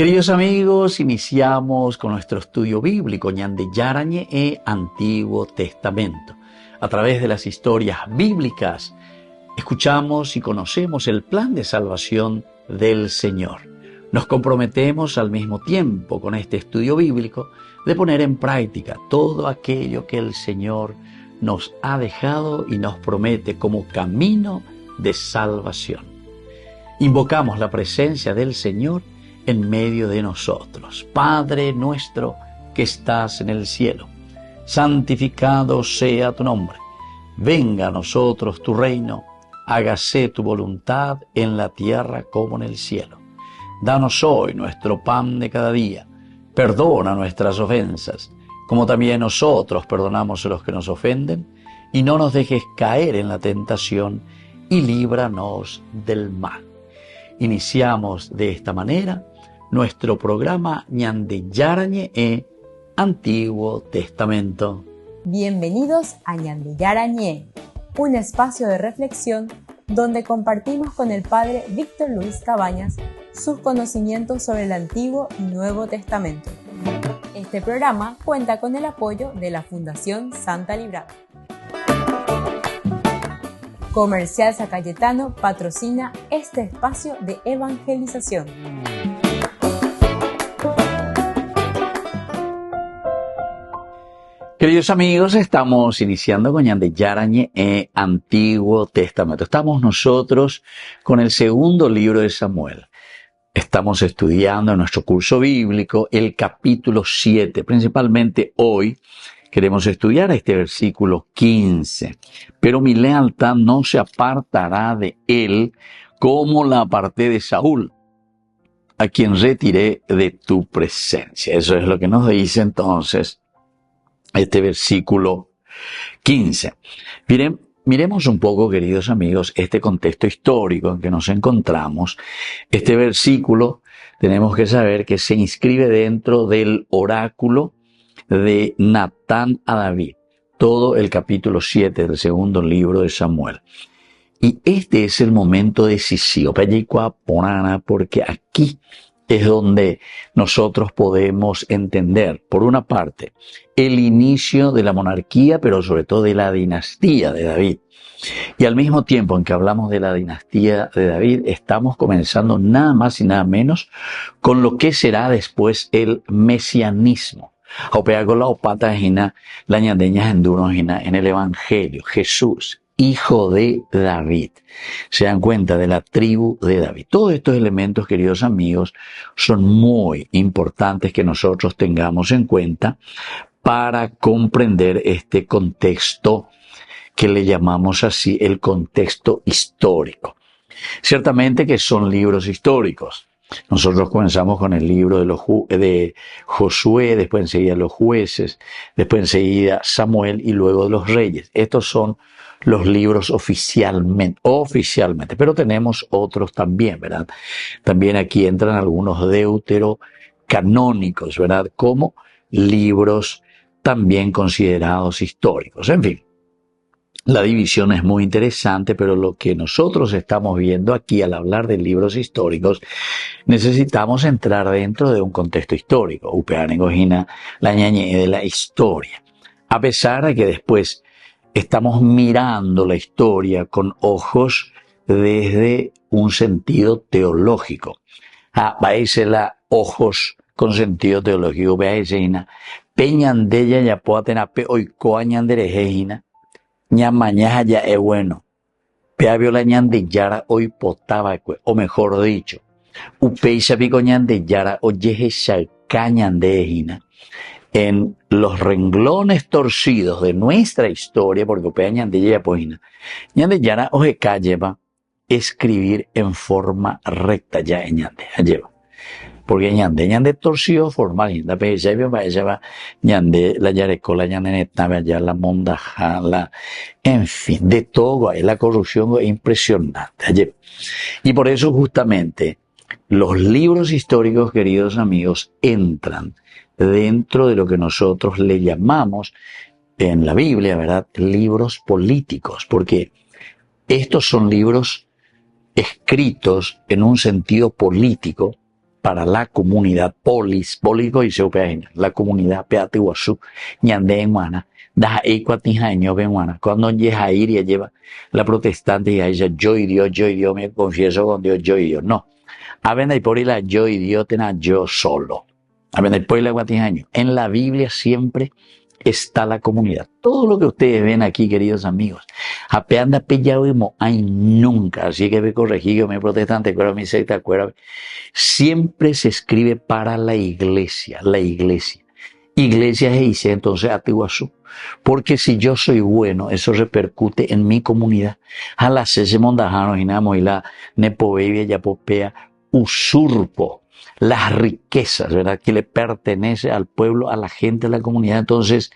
Queridos amigos, iniciamos con nuestro estudio bíblico Ñande Yarañe e Antiguo Testamento. A través de las historias bíblicas, escuchamos y conocemos el plan de salvación del Señor. Nos comprometemos al mismo tiempo con este estudio bíblico de poner en práctica todo aquello que el Señor nos ha dejado y nos promete como camino de salvación. Invocamos la presencia del Señor en medio de nosotros. Padre nuestro que estás en el cielo, santificado sea tu nombre. Venga a nosotros tu reino, hágase tu voluntad en la tierra como en el cielo. Danos hoy nuestro pan de cada día. Perdona nuestras ofensas, como también nosotros perdonamos a los que nos ofenden, y no nos dejes caer en la tentación, y líbranos del mal. Iniciamos de esta manera nuestro programa Ñande Yarañe e Antiguo Testamento. Bienvenidos a Ñande Yarañe, un espacio de reflexión donde compartimos con el Padre Víctor Luis Cabañas sus conocimientos sobre el Antiguo y Nuevo Testamento. Este programa cuenta con el apoyo de la Fundación Santa Librada. Comercial San Cayetano patrocina este espacio de evangelización. Queridos amigos, estamos iniciando con Ñande Yarañe e Antiguo Testamento. Estamos nosotros con el segundo libro de Samuel. Estamos estudiando en nuestro curso bíblico el capítulo 7. Principalmente hoy queremos estudiar este versículo 15. Pero mi lealtad no se apartará de él como la aparté de Saúl, a quien retiré de tu presencia. Eso es lo que nos dice entonces este versículo 15. Miremos un poco, queridos amigos, este contexto histórico en que nos encontramos. Este versículo tenemos que saber que se inscribe dentro del oráculo de Natán a David, todo el capítulo 7 del segundo libro de Samuel. Y este es el momento decisivo, porque aquí es donde nosotros podemos entender, por una parte, el inicio de la monarquía, pero sobre todo de la dinastía de David. Y al mismo tiempo en que hablamos de la dinastía de David, estamos comenzando nada más y nada menos con lo que será después el mesianismo. En el Evangelio, Jesús, hijo de David. Se dan cuenta de la tribu de David. Todos estos elementos, queridos amigos, son muy importantes que nosotros tengamos en cuenta para comprender este contexto que le llamamos así el contexto histórico. Ciertamente que son libros históricos. Nosotros comenzamos con el libro de Josué, después enseguida los jueces, después enseguida Samuel y luego los reyes. Estos son los libros oficialmente, pero tenemos otros también, ¿verdad? También aquí entran algunos deuterocanónicos, ¿verdad? Como libros también considerados históricos. En fin, la división es muy interesante, pero lo que nosotros estamos viendo aquí al hablar de libros históricos, necesitamos entrar dentro de un contexto histórico, la ñañe de la historia. A pesar de que después estamos mirando la historia con ojos desde un sentido teológico. Ojos con sentido teológico. Peñandeya ya puatena pe oikoa ñanderejejina. Ñamañaja ya es bueno. Peaviola ñandeyara hoy potaba, o mejor dicho, upeisha pico ñandeyara oyeje shalka ñandejina. En los renglones torcidos de nuestra historia, porque upea ñandeya poina, ñandeyara ojeca lleva escribir en forma recta ya en ñandeja lleva. Porque ñande torcido formal, ñande la yarecola, ñande netave allá, la mondaja, en fin, de todo hay, la corrupción es impresionante. Y por eso justamente los libros históricos, queridos amigos, entran dentro de lo que nosotros le llamamos en la Biblia, ¿verdad?, libros políticos, porque estos son libros escritos en un sentido político para la comunidad pólico y seupeaña, la comunidad peatiguazú, ñande en Guana, da ecuatijaño en Guana. Cuando llega iria lleva la protestante y a ella, yo y Dios, me confieso con Dios, yo y Dios. No. A ver, por la yo y Dios tena yo solo. A ver, por la guatijaño. En la Biblia siempre está la comunidad. Todo lo que ustedes ven aquí, queridos amigos, apeanda pellado hay nunca, así que me corregí, yo me protestante, acuérdame, mi secta, acuérdame. Siempre se escribe para la iglesia. Iglesia se dice entonces Atiguazú. Porque si yo soy bueno, eso repercute en mi comunidad. A la se mondajano y namo y la nepovevia yapopea usurpo las riquezas, ¿verdad? Que le pertenece al pueblo, a la gente, a la comunidad. Entonces,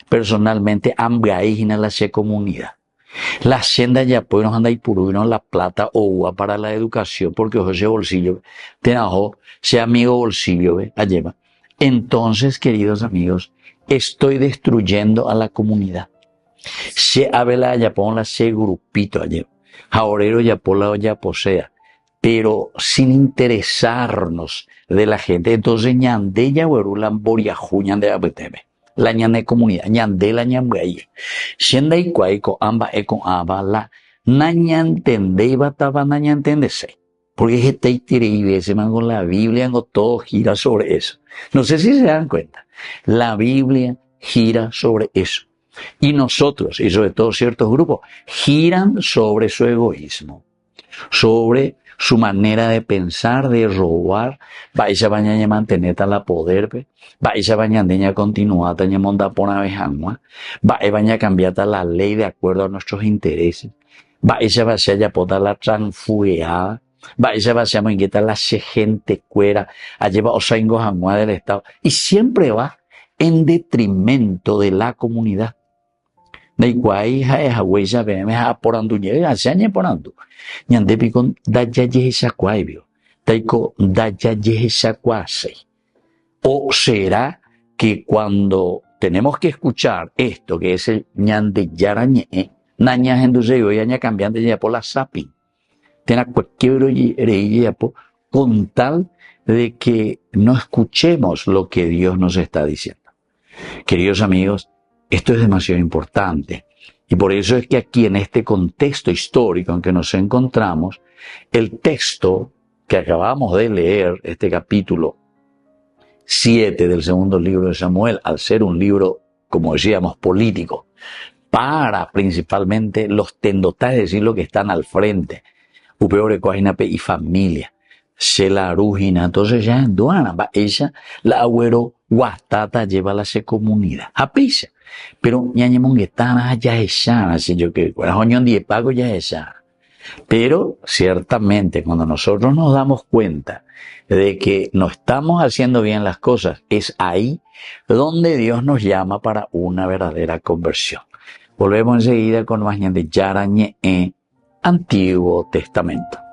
personalmente, amgaígina la comunidad. La senda ya pues nos anda y purino la plata o ua para la educación, porque ojo ese bolsillo, tenajo, sea amigo bolsillo, alleva. Entonces, queridos amigos, estoy destruyendo a la comunidad. Se habla ya pon la se grupito alleva. Jaorero ya por la ya posea. Pero sin interesarnos de la gente. Entonces, ñande ya huerulan boriajú ñande abeteme. La ñande comunidad, ñande la ñamgaí. Sienda y cuaico, amba eco aba la nañantende y bataba nañantendese. Porque es este y ese man con la Biblia, todo gira sobre eso. No sé si se dan cuenta. La Biblia gira sobre eso. Y nosotros, y sobre todo ciertos grupos, giran sobre su egoísmo. Sobre su manera de pensar, de robar, vaisa bañaña manteneta la poder, vaisa bañandeña continuata ña monda pona vejangua, vaisa baña cambiata la ley de acuerdo a nuestros intereses, vaisa vacia ya pota la transfugeada, vaisa vacia mangueta la gente cuera, alleva osaingo jangua del Estado, y siempre va en detrimento de la comunidad. Da igual es huella me ha porando llega se añe porando ñande pico da ya esa cuaibio taiko da ya esa cuase. O será que cuando tenemos que escuchar esto que es el ñande yarañe naña enduce yo ya cambiando ya por la sapi tena cualquier ya con tal de que no escuchemos lo que Dios nos está diciendo. Queridos amigos, esto es demasiado importante y por eso es que aquí en este contexto histórico en que nos encontramos, el texto que acabamos de leer, este capítulo 7 del segundo libro de Samuel, al ser un libro, como decíamos, político, para principalmente los tendotales, es decir, los que están al frente, upeore coajinape y familia, se la arujina, entonces ya en duana, va ella, la agüero guastata lleva la se comunidad, a pisa, pero ñañe monguetana ya esa, así yo que, bueno, joñón die pago ya esa. Pero ciertamente cuando nosotros nos damos cuenta de que no estamos haciendo bien las cosas, es ahí donde Dios nos llama para una verdadera conversión. Volvemos enseguida con más de Yarañe en Antiguo Testamento.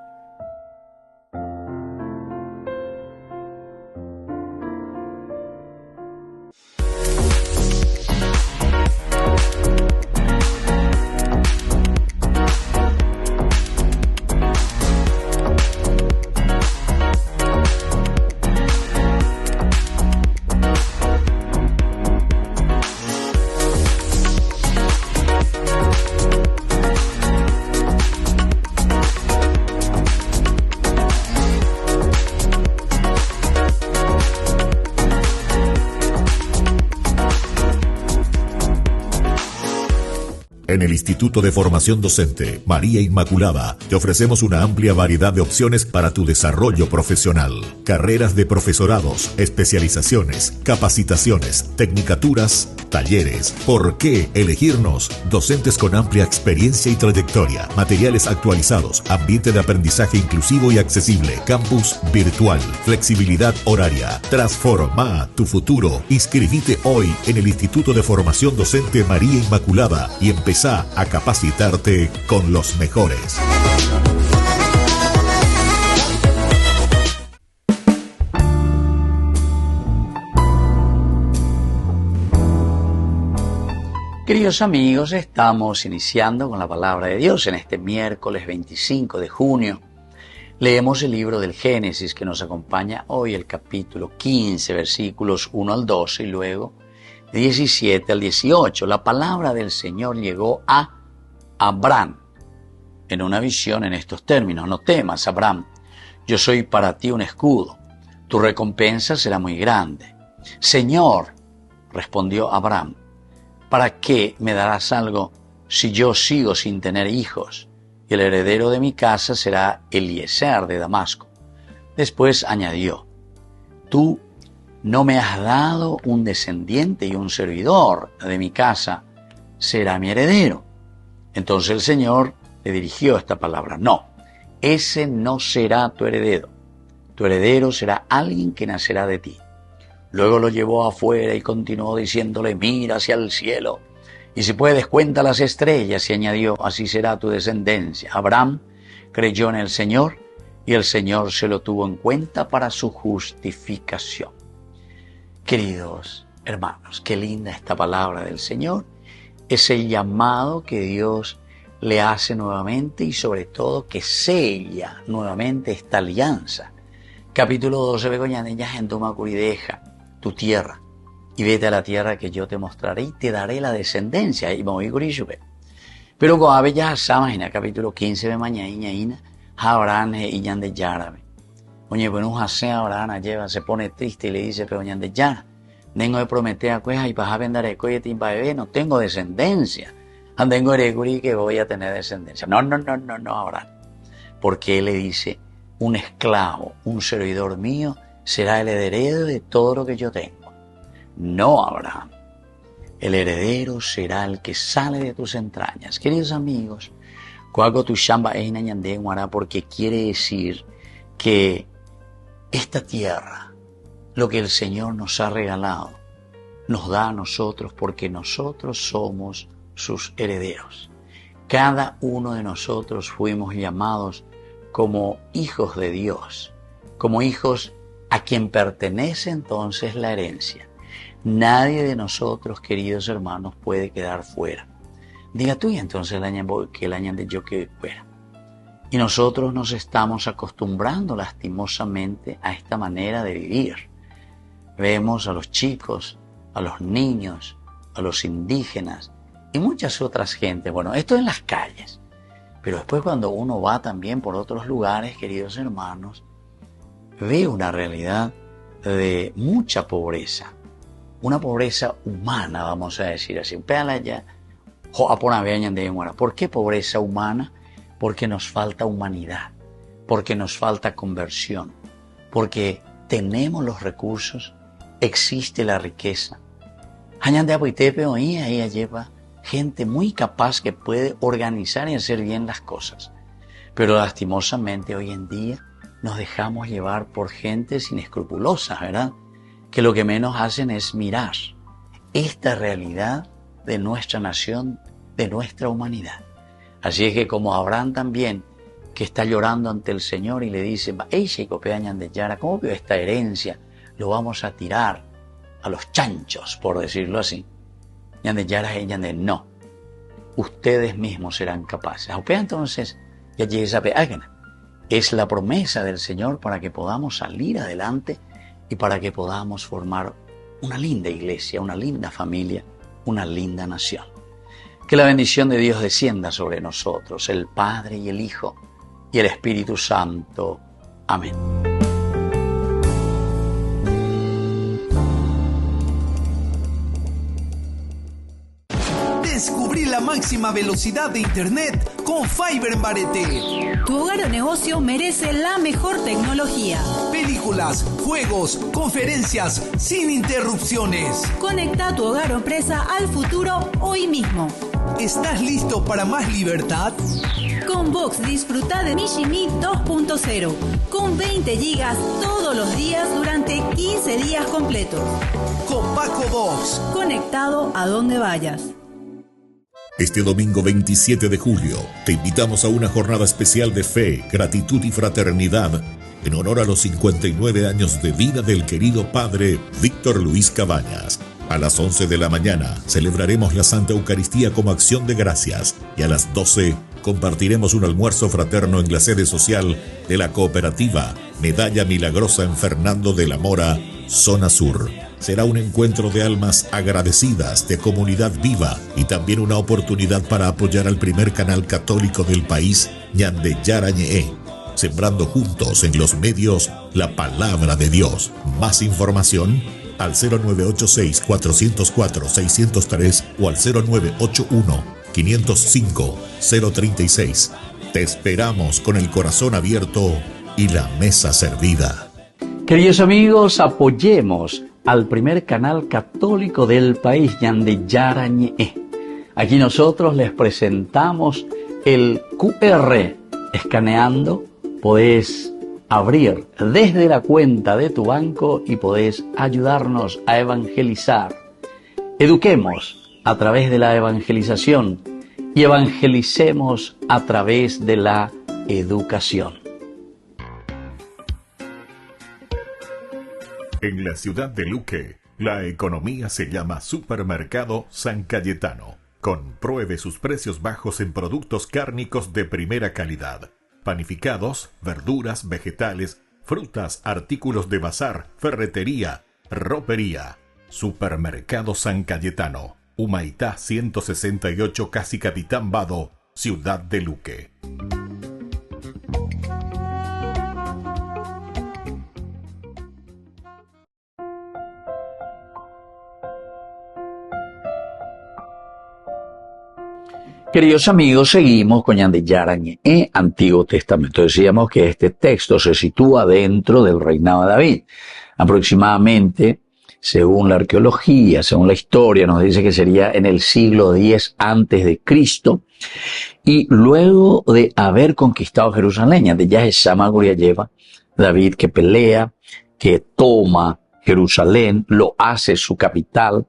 En el Instituto de Formación Docente María Inmaculada te ofrecemos una amplia variedad de opciones para tu desarrollo profesional. Carreras de profesorados, especializaciones, capacitaciones, tecnicaturas, talleres. ¿Por qué elegirnos? Docentes con amplia experiencia y trayectoria, materiales actualizados, ambiente de aprendizaje inclusivo y accesible, campus virtual, flexibilidad horaria. Transforma tu futuro. Inscribite hoy en el Instituto de Formación Docente María Inmaculada y empezá a capacitarte con los mejores. Queridos amigos, estamos iniciando con la palabra de Dios en este miércoles 25 de junio Leemos el libro del Génesis que nos acompaña hoy, el capítulo 15, versículos 1 al 12 y luego 17 al 18. La palabra del Señor llegó a Abraham en una visión en estos términos: no temas, Abraham, yo soy para ti un escudo, tu recompensa será muy grande. Señor, respondió Abraham, ¿para qué me darás algo si yo sigo sin tener hijos? Y el heredero de mi casa será Eliezer de Damasco. Después añadió, tú no me has dado un descendiente y un servidor de mi casa será mi heredero. Entonces el Señor le dirigió esta palabra: no, ese no será tu heredero será alguien que nacerá de ti. Luego lo llevó afuera y continuó diciéndole, mira hacia el cielo, y si puedes cuenta las estrellas, y añadió, así será tu descendencia. Abraham creyó en el Señor, y el Señor se lo tuvo en cuenta para su justificación. Queridos hermanos, qué linda esta palabra del Señor, es el llamado que Dios le hace nuevamente y sobre todo que sella nuevamente esta alianza. Capítulo 12, Begoñaneñas en Tumacuri, deja tu tierra y vete a la tierra que yo te mostraré y te daré la descendencia. Y me voy. Pero cuando ya sabes en el capítulo 15 de mañana, Abraham y Ñan de Yárabe. Oye, bueno, hace Abraham lleva, se pone triste y le dice, pero Ñan de Yárabe, tengo de prometer a cueja y para vender el coye timba bebé, no tengo descendencia. Tengo heredero que voy a tener descendencia. No, Abraham. Porque él le dice, un esclavo, un servidor mío, será el heredero de todo lo que yo tengo. No, Abraham. El heredero será el que sale de tus entrañas. Queridos amigos, porque quiere decir que esta tierra, lo que el Señor nos ha regalado, nos da a nosotros porque nosotros somos sus herederos. Cada uno de nosotros fuimos llamados como hijos de Dios, como hijos a quien pertenece entonces la herencia. Nadie de nosotros, queridos hermanos, puede quedar fuera. Diga tú, y entonces que el año de yo que fuera. Y nosotros nos estamos acostumbrando lastimosamente a esta manera de vivir. Vemos a los chicos, a los niños, a los indígenas y muchas otras gentes. Bueno, esto en las calles. Pero después cuando uno va también por otros lugares, queridos hermanos, ve una realidad de mucha pobreza. Una pobreza humana, vamos a decir así. ¿Por qué pobreza humana? Porque nos falta humanidad, porque nos falta conversión, porque tenemos los recursos, existe la riqueza. Ahí lleva gente muy capaz que puede organizar y hacer bien las cosas. Pero lastimosamente hoy en día nos dejamos llevar por gentes inescrupulosas, ¿verdad? Que lo que menos hacen es mirar esta realidad de nuestra nación, de nuestra humanidad. Así es que como Abraham también, que está llorando ante el Señor y le dice, ¿cómo que esta herencia lo vamos a tirar a los chanchos, por decirlo así? No, ustedes mismos serán capaces. Entonces, es la promesa del Señor para que podamos salir adelante y para que podamos formar una linda iglesia, una linda familia, una linda nación. Que la bendición de Dios descienda sobre nosotros, el Padre y el Hijo y el Espíritu Santo. Amén. Descubrí la máxima velocidad de Internet con Fiber en Barete. Tu hogar o negocio merece la mejor tecnología. Películas, juegos, conferencias, sin interrupciones. Conecta tu hogar o empresa al futuro hoy mismo. ¿Estás listo para más libertad? Con Vox disfruta de Mishimi 2.0 con 20 gigas todos los días durante 15 días completos. Con Paco Vox. Conectado a donde vayas. Este domingo 27 de julio te invitamos a una jornada especial de fe, gratitud y fraternidad en honor a los 59 años de vida del querido padre Víctor Luis Cabañas. A las 11 de la mañana celebraremos la Santa Eucaristía como acción de gracias y a las 12 compartiremos un almuerzo fraterno en la sede social de la cooperativa Medalla Milagrosa en Fernando de la Mora, zona sur. Será un encuentro de almas agradecidas, de comunidad viva y también una oportunidad para apoyar al primer canal católico del país, Ñande Yarañe, sembrando juntos en los medios la palabra de Dios. Más información al 0986-404-603 o al 0981-505-036. Te esperamos con el corazón abierto y la mesa servida. Queridos amigos, apoyemos al primer canal católico del país, Ñande Yarañe. Aquí nosotros les presentamos el QR. Escaneando, podés abrir desde la cuenta de tu banco y podés ayudarnos a evangelizar. Eduquemos a través de la evangelización y evangelicemos a través de la educación. En la ciudad de Luque, la economía se llama Supermercado San Cayetano. Compruebe sus precios bajos en productos cárnicos de primera calidad. Panificados, verduras, vegetales, frutas, artículos de bazar, ferretería, ropería. Supermercado San Cayetano, Humaitá 168, Casi Capitán Vado, ciudad de Luque. Queridos amigos, seguimos con Ñande Yarañe, Antiguo Testamento. Decíamos que este texto se sitúa dentro del reinado de David. Aproximadamente, según la arqueología, según la historia, nos dice que sería en el siglo X antes de Cristo. Y luego de haber conquistado Jerusalén, Ñande Yaheshama lleva David que pelea, que toma Jerusalén, lo hace su capital.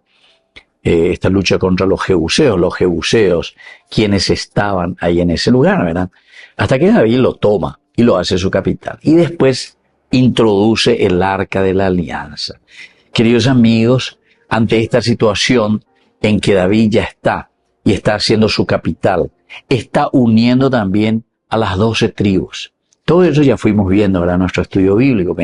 Esta lucha contra los jebuseos, quienes estaban ahí en ese lugar, ¿verdad? Hasta que David lo toma y lo hace su capital. Y después introduce el Arca de la Alianza. Queridos amigos, ante esta situación en que David ya está y está haciendo su capital, está uniendo también a las 12 tribus. Todo eso ya fuimos viendo, ¿verdad? Nuestro estudio bíblico,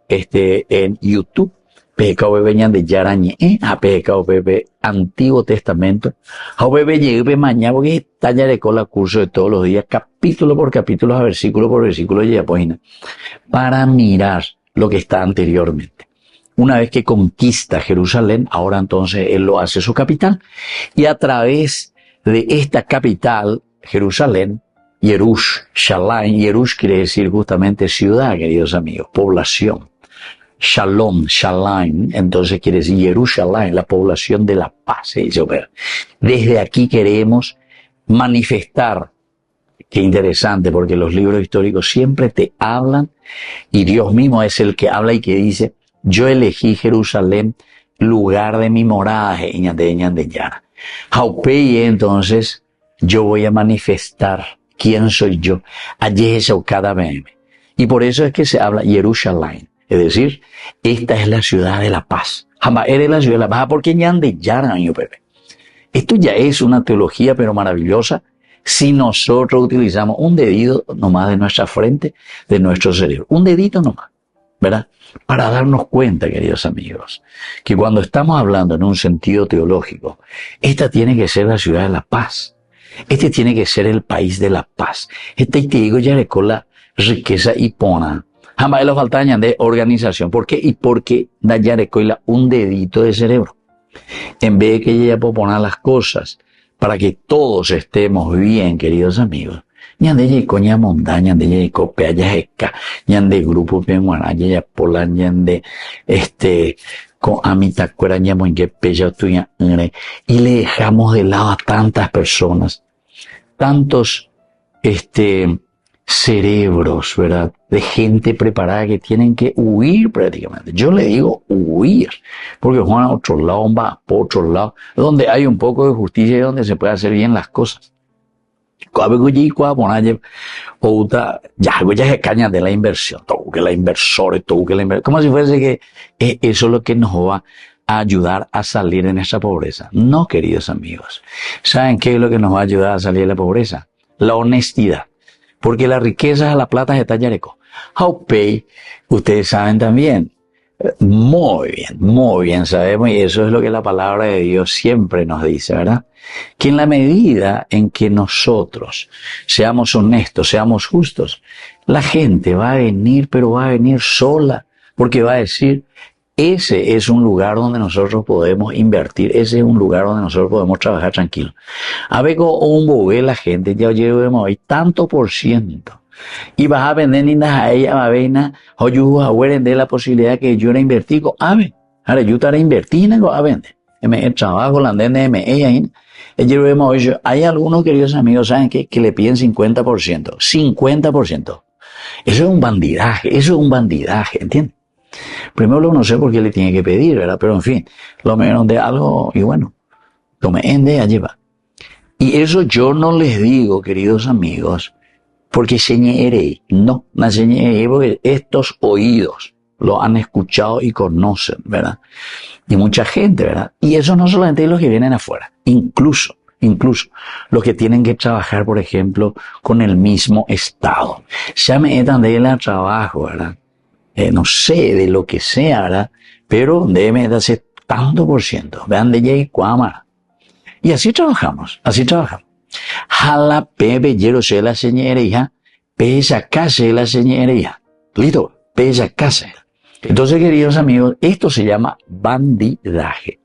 en YouTube, PKOBB Ñande Yarañe, PKOBB Antiguo Testamento, AOBB llegue mañana porque está ya de cola curso de todos los días, capítulo por capítulo, versículo por versículo, y página, para mirar lo que está anteriormente. Una vez que conquista Jerusalén, ahora entonces él lo hace su capital, y a través de esta capital, Jerusalén, Yerushalayim, Yerush quiere decir justamente ciudad, queridos amigos, población. Shalom, Shalayim, entonces quiere decir Yerushalayim, la población de la paz. Desde aquí queremos manifestar, qué interesante, porque los libros históricos siempre te hablan, y Dios mismo es el que habla y que dice, yo elegí Jerusalén, lugar de mi morada, Ñande Yara. Jaupei, entonces, yo voy a manifestar quién soy yo, allí es cada BM. Y por eso es que se habla Yerushalayim. Es decir, esta es la ciudad de la paz. Jamás eres la ciudad de la paz, porque Ñande Yara, Pepe. Esto ya es una teología, pero maravillosa, si nosotros utilizamos un dedito nomás de nuestra frente, de nuestro cerebro. Un dedito nomás, ¿verdad? Para darnos cuenta, queridos amigos, que cuando estamos hablando en un sentido teológico, esta tiene que ser la ciudad de la paz. Este tiene que ser el país de la paz. Este te digo ya con la riqueza y pona. Jamás le falta de organización. ¿Por qué? Y porque da ya un dedito de cerebro. En vez de que ella pueda poner las cosas para que todos estemos bien, queridos amigos. Ñande ya coña montaña, ñande ya copia ya esca, ñande grupo penguana, ya pola ñande con amita cuera ñamo en que pella tuya y le dejamos de lado a tantas personas, tantos cerebros, ¿verdad? De gente preparada que tienen que huir prácticamente. Yo le digo huir, porque van a otro lado, va por otro lado, donde hay un poco de justicia y donde se puede hacer bien las cosas. Ya se caña de la inversión, todo que la inversora, todo que la inversión, como si fuese que eso es lo que nos va a ayudar a salir de nuestra pobreza. No, queridos amigos. ¿Saben qué es lo que nos va a ayudar a salir de la pobreza? La honestidad. Porque la riqueza es la plata de tallareco. How pay, ustedes saben también. Muy bien sabemos, y eso es lo que la palabra de Dios siempre nos dice, ¿verdad? Que en la medida en que nosotros seamos honestos, seamos justos, la gente va a venir, pero va a venir sola, porque va a decir, ese es un lugar donde nosotros podemos invertir, ese es un lugar donde nosotros podemos trabajar tranquilo. A ver, como un bebé la gente, ya llevamos hoy tanto por ciento. Y vas a vender ni nada a ella, va a ver, o yo a ver de la posibilidad que yo era invertir, a ver, ahora yo estaré invirtiendo, a vender. El trabajo, la andena, hay algunos queridos amigos, ¿saben qué? Que le piden 50%. 50%. Eso es un bandidaje, ¿entiendes? Primero no sé por qué le tiene que pedir, ¿verdad? Pero en fin, lo menos de algo, y bueno, tome ende, allí va. Y eso yo no les digo, queridos amigos, porque señeré, no señeré, porque estos oídos lo han escuchado y conocen, ¿verdad? Y mucha gente, ¿verdad? Y eso no solamente los que vienen afuera, incluso los que tienen que trabajar, por ejemplo, con el mismo Estado. Ya me dan de él a trabajo, ¿verdad? No sé, de lo que sea, ¿verdad? Pero debe darse tanto por ciento, vean de Jay Cuámara. Y así trabajamos. Jala pepe yero se la señería, pesa case la señería. Listo, pesa case. Entonces, queridos amigos, esto se llama bandidaje.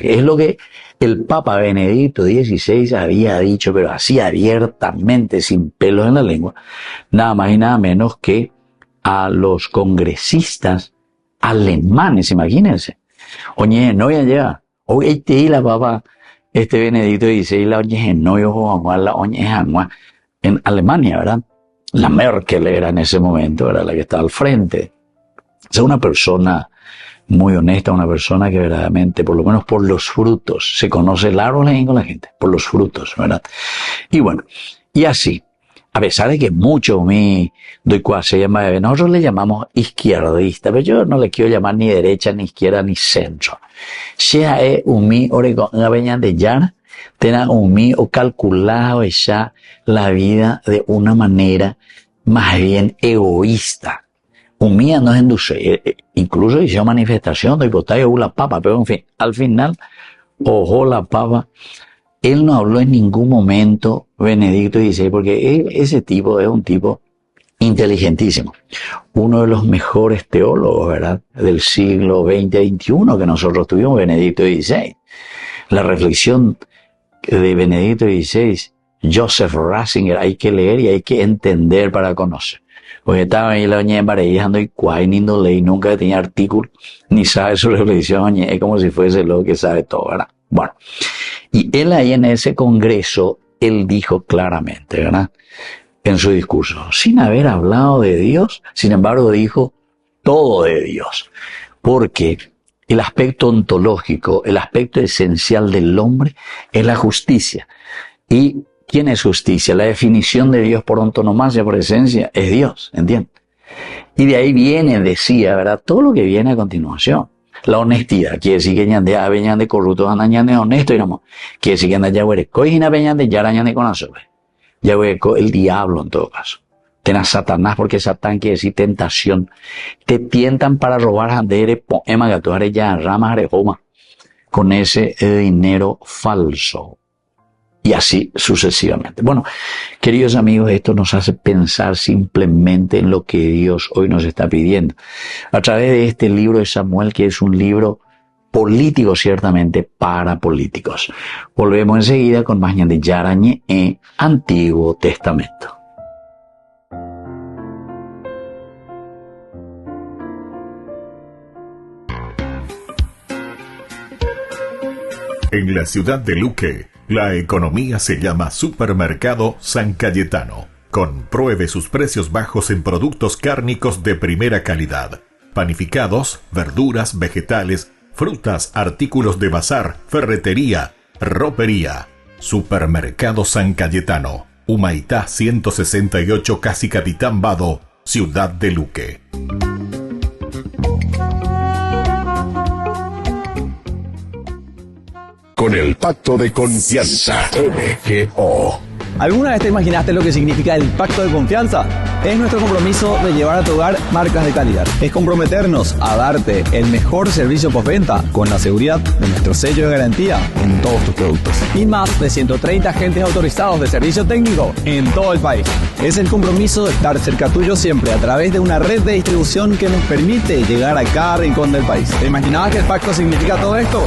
Es lo que el Papa Benedicto XVI había dicho, pero así abiertamente, sin pelos en la lengua, nada más y nada menos que a los congresistas alemanes, imagínense. Oye, no ya llega. Hoy te la Papa Benedicto XVI la oye no yo la oye en Alemania, ¿verdad? La Merkel era en ese momento, era la que estaba al frente. Es una persona muy honesta, una persona que verdaderamente, por lo menos por los frutos, se conoce el árbol con la gente, por los frutos, ¿verdad? Y bueno, y así, a pesar de que mucho nosotros le llamamos izquierdista, pero yo no le quiero llamar ni derecha, ni izquierda, ni centro. Sea umi oregon aveñan de yar, tena umi o calculado ya la vida de una manera más bien egoísta. Umía no es induce, incluso hizo manifestación de hipotaje o la papa, pero en fin, al final, ojo la papa, él no habló en ningún momento Benedicto XVI, porque ese tipo es un tipo inteligentísimo, uno de los mejores teólogos, ¿verdad?, del siglo XX y XXI que nosotros tuvimos, Benedicto XVI. La reflexión de Benedicto XVI, Joseph Ratzinger, hay que leer y hay que entender para conocer. Porque estaba ahí la doña embarejando y cuay, ni no leí, nunca tenía artículo, ni sabe su reflexión, es como si fuese lo que sabe todo, ¿verdad? Bueno, y él ahí en ese congreso, él dijo claramente, ¿verdad?, en su discurso, sin haber hablado de Dios, sin embargo dijo todo de Dios, porque el aspecto ontológico, el aspecto esencial del hombre es la justicia. ¿Y quién es justicia? La definición de Dios por antonomasia, por esencia, es Dios, ¿entiendes? Y de ahí viene, decía, ¿verdad?, todo lo que viene a continuación. La honestidad, quiere decir que ñande a veñande corrupto, anda ñande honesto, y no, quiere decir que anda ya huere coijina veñande, ya ñande con azobe. Ya huere el diablo en todo caso. Tena Satanás, porque Satán quiere decir tentación. Te tientan para robar andere, poema gatuare ya ramas arejoma, con ese dinero falso. Y así sucesivamente. Bueno, queridos amigos, esto nos hace pensar simplemente en lo que Dios hoy nos está pidiendo. A través de este libro de Samuel, que es un libro político, ciertamente, para políticos. Volvemos enseguida con más de Yarañe en Antiguo Testamento. En la ciudad de Luque, la economía se llama Supermercado San Cayetano. Compruebe sus precios bajos en productos cárnicos de primera calidad. Panificados, verduras, vegetales, frutas, artículos de bazar, ferretería, ropería. Supermercado San Cayetano. Humaitá 168, Casi Capitán Vado, Ciudad de Luque. con el Pacto de Confianza, MGO. ¿Alguna vez te imaginaste lo que significa el Pacto de Confianza? Es nuestro compromiso de llevar a tu hogar marcas de calidad. Es comprometernos a darte el mejor servicio postventa con la seguridad de nuestro sello de garantía en todos tus productos. Y más de 130 agentes autorizados de servicio técnico en todo el país. Es el compromiso de estar cerca tuyo siempre a través de una red de distribución que nos permite llegar a cada rincón del país. ¿Te imaginabas que el pacto significa todo esto?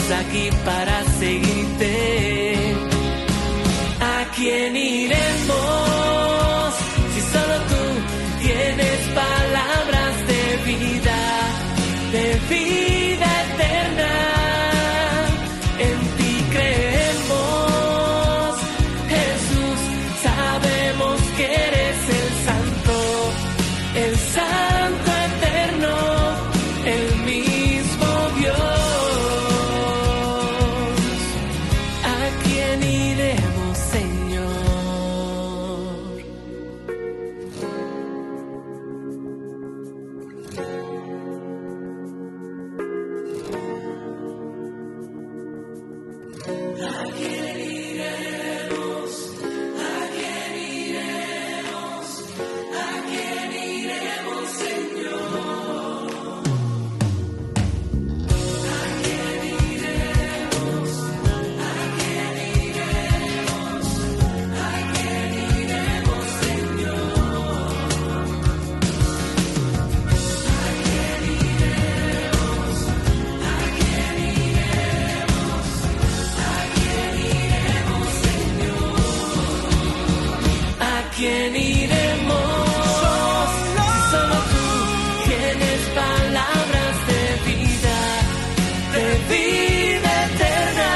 Aquí para seguirte. ¿A quién iremos si solo tú tienes palabras de vida eterna? En ti creemos, Jesús, sabemos que eres el Santo eterno, el mismo Dios. ¿Quién iremos? Si solo tú tienes palabras de vida eterna.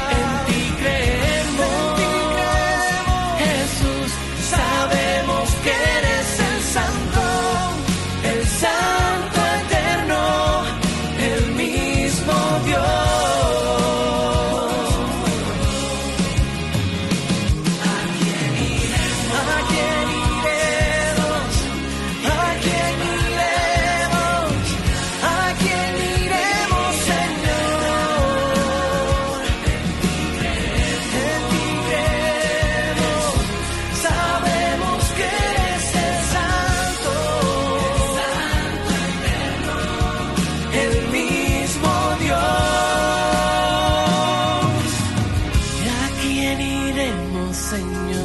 En ti creemos, Jesús, sabemos que eres el Santo eterno, el mismo Dios. Señor.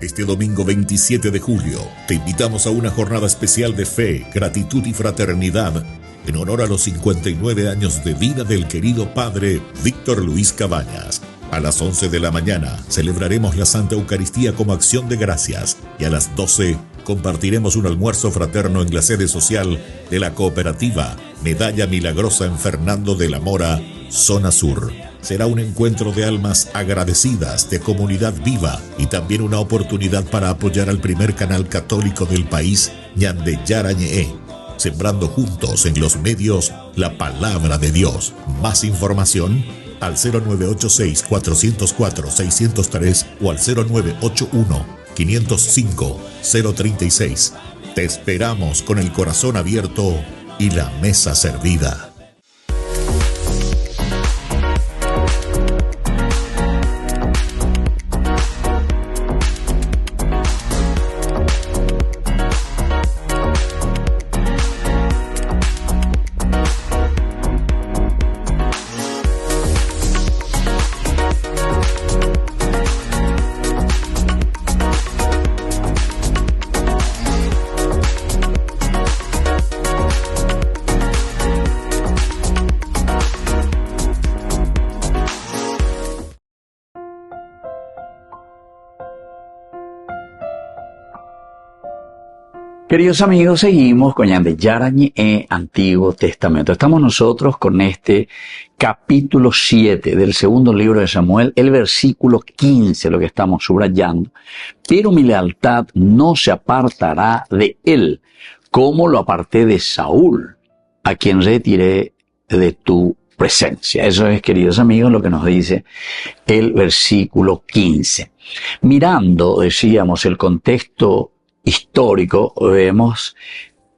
Este domingo 27 de julio te invitamos a una jornada especial de fe, gratitud y fraternidad en honor a los 59 años de vida del querido padre Víctor Luis Cabañas. A las 11 de la mañana celebraremos la Santa Eucaristía como acción de gracias y a las 12 compartiremos un almuerzo fraterno en la sede social de la cooperativa Medalla Milagrosa en Fernando de la Mora, Zona Sur. Será un encuentro de almas agradecidas, de comunidad viva y también una oportunidad para apoyar al primer canal católico del país, Ñande Yarañé, sembrando juntos en los medios la palabra de Dios. Más información al 0986-404-603 o al 0981-505-036. Te esperamos con el corazón abierto y la mesa servida. Queridos amigos, seguimos con Ñande Yarañé, Antiguo Testamento. Estamos nosotros con este capítulo 7 del segundo libro de Samuel, el versículo 15, lo que estamos subrayando. Pero mi lealtad no se apartará de él, como lo aparté de Saúl, a quien retiré de tu presencia. Eso es, queridos amigos, lo que nos dice el versículo 15. Mirando, decíamos, el contexto histórico, vemos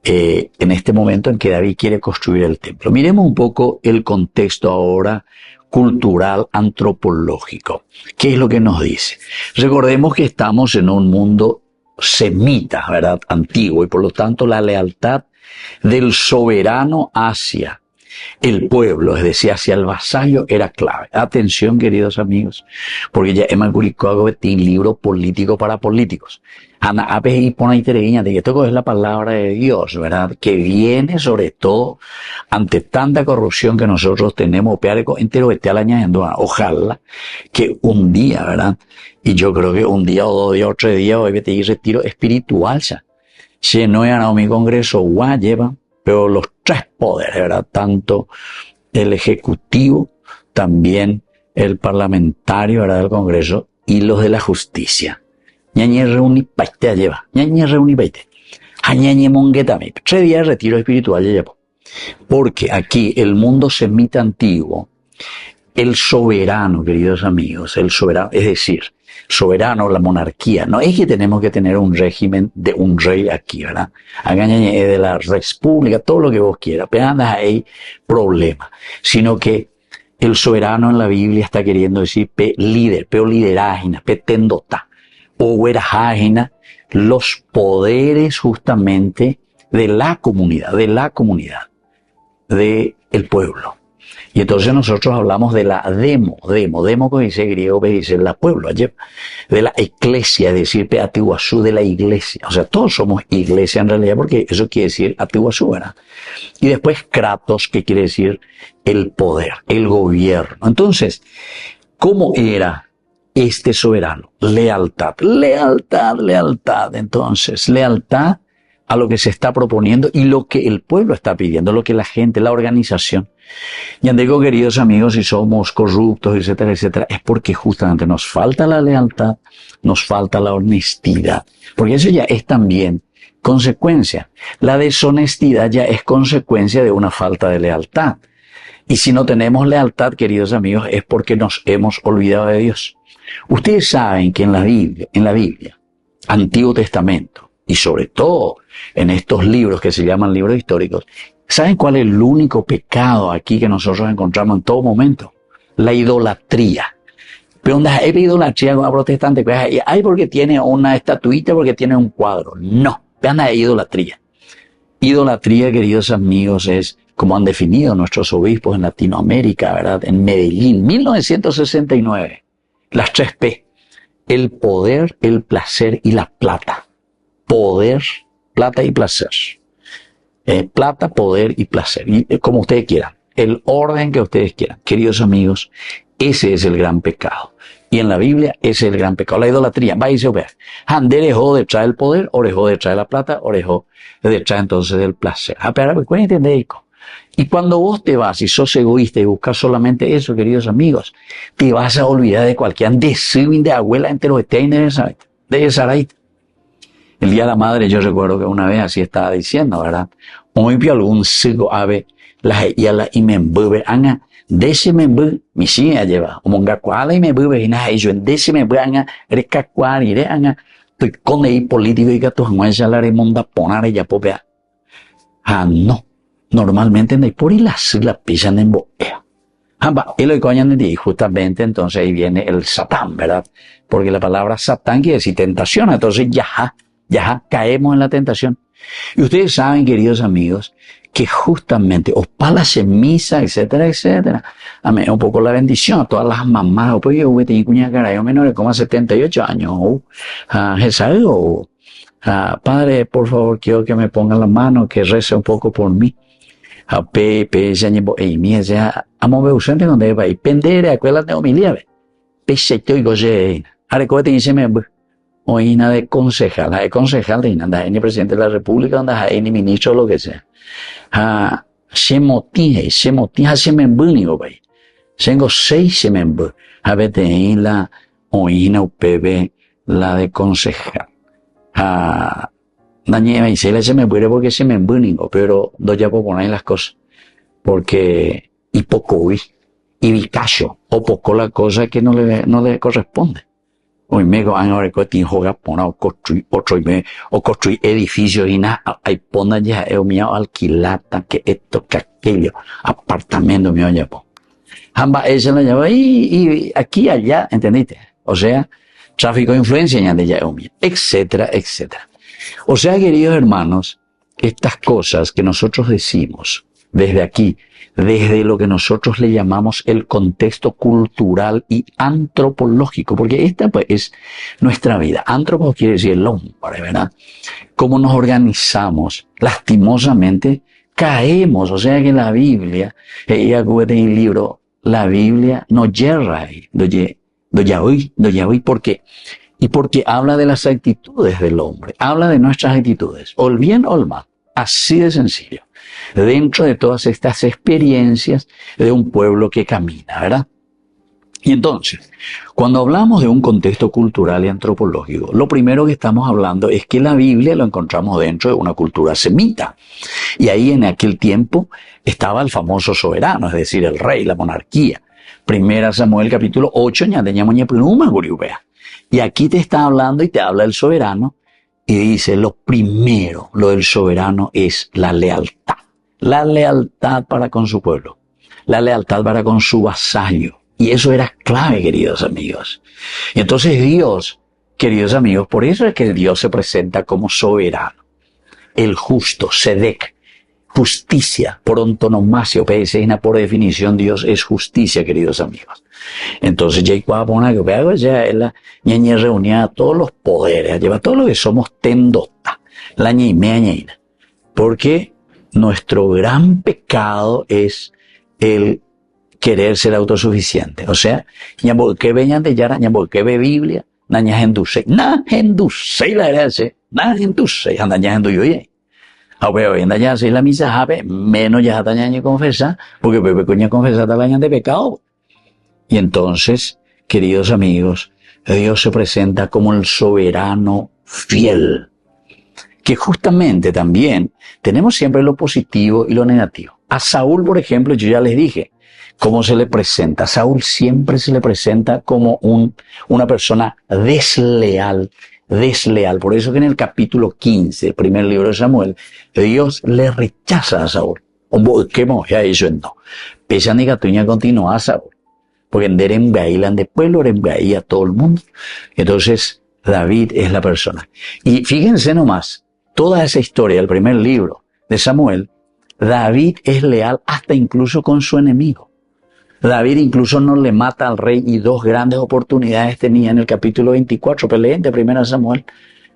en este momento en que David quiere construir el templo. Miremos un poco el contexto ahora cultural, antropológico. ¿Qué es lo que nos dice? Recordemos que estamos en un mundo semita, ¿verdad? Antiguo, y por lo tanto la lealtad del soberano hacia el pueblo, es decir, hacia el vasallo, era clave. Atención, queridos amigos, porque ya hemos publicado un libro político para políticos. Ana Ape y pone itereguiña de que esto es la palabra de Dios, ¿verdad? Que viene sobre todo ante tanta corrupción que nosotros tenemos, entero este añadiendo. Ojalá que un día, ¿verdad? Y yo creo que un día o 2 días o 3 días hoy te retiro espiritual ya. Si no era mi congreso, lleva, pero los 3 poderes, ¿verdad? Tanto el ejecutivo, también el parlamentario, ¿verdad? Del Congreso y los de la justicia. Ñañe reuni paite lleva. Ñañe reuni paite. Añañe monguetame. 3 días de retiro espiritual ya llevo. Porque aquí el mundo semita antiguo, el soberano, queridos amigos, el soberano, es decir, soberano, la monarquía, no es que tenemos que tener un régimen de un rey aquí, ¿verdad? Agañañe de la república, todo lo que vos quieras, pero anda ahí problema, sino que el soberano en la Biblia está queriendo decir pe líder, peo liderágina, pe tendota, o huerajágina, los poderes justamente de la comunidad, del pueblo. Y entonces nosotros hablamos de la demo que dice griego, que dice la pueblo, de la iglesia, es decir, peatiguazú, de la iglesia. O sea, todos somos iglesia en realidad, porque eso quiere decir atiguazú, ¿verdad? Y después kratos, que quiere decir el poder, el gobierno. Entonces, ¿cómo era este soberano? Lealtad. Entonces, lealtad a lo que se está proponiendo y lo que el pueblo está pidiendo, lo que la gente, la organización. Ya digo, queridos amigos, si somos corruptos, etcétera, etcétera, es porque justamente nos falta la lealtad, nos falta la honestidad, porque eso ya es también consecuencia. La deshonestidad ya es consecuencia de una falta de lealtad. Y si no tenemos lealtad, queridos amigos, es porque nos hemos olvidado de Dios. Ustedes saben que en la Biblia, Antiguo Testamento, y sobre todo en estos libros que se llaman libros históricos, ¿saben cuál es el único pecado aquí que nosotros encontramos en todo momento? La idolatría. Pero ¿dónde hay idolatría con la protestante? Hay porque tiene una estatuita, porque tiene un cuadro. No, vean la idolatría. Idolatría, queridos amigos, es como han definido nuestros obispos en Latinoamérica, ¿verdad? En Medellín, 1969. Las 3 P. el poder, el placer y la plata. Poder, plata y placer. Plata, poder y placer. Y como ustedes quieran. El orden que ustedes quieran. Queridos amigos, ese es el gran pecado. Y en la Biblia ese es el gran pecado. La idolatría. Va y se ve. Ande dejó detrás del poder, o dejó detrás de la plata, o dejó detrás entonces del placer. Pero ¿cuál entendéis? Y cuando vos te vas y sos egoísta y buscas solamente eso, queridos amigos, te vas a olvidar de cualquier de abuela entre los de Saraita. El día de la madre, yo recuerdo que una vez así estaba diciendo, ¿verdad? Hoy vi algún sigo ave, la y me embube, anga, dese me embube, mi sigue lleva, o monga cuala y me embube, y nada, yo en dese me embube, anga, reca cual, y anga, estoy con el político y que tu jamás la remonda poner ella popea. No. Normalmente en el por y la pisan en boea. Y lo que coñan de justamente entonces ahí viene el Satán, ¿verdad? Porque la palabra Satán quiere decir tentación, entonces ya caemos en la tentación. Y ustedes saben, queridos amigos, que justamente, o para la misa, etcétera, etcétera, amén, un poco la bendición a todas las mamás, o pues yo tengo cuña cara, yo menor de como 78 años, padre, por favor, quiero que me pongan la mano, que rece un poco por mí. Ya llevo, ya, amo ve usante donde va y pendere, acuérdate de homilia, ve. Peseto y goye, arecote y se me, o ina de concejal, de ina, ni presidente de la República, ni ministro, lo que sea. Se motive, se me embunigo, ve. Tengo 6 se me embunigo. A ver, de la, o ina, UPB, la de concejal. Dañé, y se me muere porque se me embunigo, pero no ya puedo poner las cosas. Porque, y poco vi, y vicacho, o poco la cosa que no le corresponde. Hoy me van a recortar, juega, poner, o construir edificios y nada, hay pona ya, mío, alquilata, que esto, que aquello, apartamento mío ya, po. Jamba, ella la lleva, y aquí, allá, ¿entendiste? O sea, tráfico de influencia, ya de ya, etcétera, etcétera. O sea, queridos hermanos, estas cosas que nosotros decimos desde aquí, desde lo que nosotros le llamamos el contexto cultural y antropológico, porque esta pues es nuestra vida. Antropos quiere decir el hombre, ¿verdad? Cómo nos organizamos, lastimosamente caemos. O sea que la Biblia, ella en el libro, la Biblia no yerra ahí, no ya hoy, ¿por qué? Y porque habla de las actitudes del hombre, habla de nuestras actitudes, o el bien o el mal, así de sencillo, dentro de todas estas experiencias de un pueblo que camina, ¿verdad? Y entonces, cuando hablamos de un contexto cultural y antropológico, lo primero que estamos hablando es que la Biblia lo encontramos dentro de una cultura semita. Y ahí en aquel tiempo estaba el famoso soberano, es decir, el rey, la monarquía. Primera Samuel capítulo 8, y aquí te está hablando y te habla el soberano y dice lo primero, lo del soberano es la lealtad. La lealtad para con su pueblo, la lealtad para con su vasallo. Y eso era clave, queridos amigos. Y entonces Dios, queridos amigos, por eso es que Dios se presenta como soberano. El justo, Sedec, justicia, por antonomasia, por definición, Dios es justicia, queridos amigos. Entonces, ya la ñaña reunía a todos los poderes, lleva todo lo que somos tendota, la ñaña, porque nuestro gran pecado es el querer ser autosuficiente. O sea, ñabolque veñan de yara, ñabolque ve Biblia, naña hendusei, la gracia, anda ña henduyoye. Ahora, hoy en día si la misa jabe, menos ya está ñaña confesa, porque bebe coña confesa está bañan de pecado. Y entonces, queridos amigos, Dios se presenta como el soberano fiel. Que justamente también tenemos siempre lo positivo y lo negativo. A Saúl, por ejemplo, yo ya les dije cómo se le presenta. A Saúl siempre se le presenta como una persona desleal. Por eso que en el capítulo 15, el primer libro de Samuel, Dios le rechaza a Saúl. ¿Qué ya hizo no? Pese a negatuña continúa a Saúl. Porque en Deremgaílan de pueblo, Deremgaí a todo el mundo. Entonces, David es la persona. Y fíjense nomás, toda esa historia del primer libro de Samuel, David es leal hasta incluso con su enemigo. David incluso no le mata al rey y dos grandes oportunidades tenía en el capítulo 24, peleé de 1 Samuel.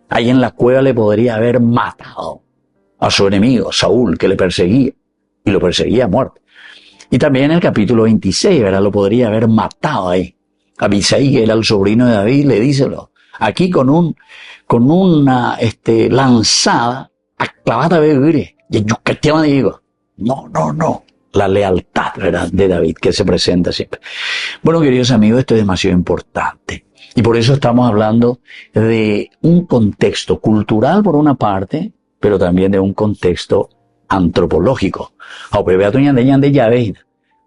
Ahí en la cueva le podría haber matado a su enemigo, Saúl, que le perseguía, y lo perseguía a muerte. Y también en el capítulo 26, ¿verdad? Lo podría haber matado ahí. Abisai, que era el sobrino de David, le dice, aquí con una lanzada, aclavada de y yo que te digo, no. La lealtad, ¿verdad?, de David, que se presenta siempre. Bueno, queridos amigos, esto es demasiado importante. Y por eso estamos hablando de un contexto cultural por una parte, pero también de un contexto antropológico.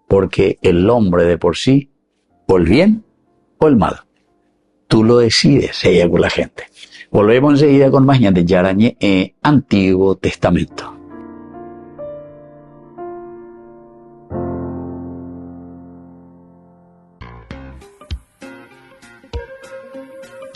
Porque el hombre de por sí, o el bien o el mal. Tú lo decides, ella con la gente. Volvemos enseguida con más de Yarañé en Antiguo Testamento.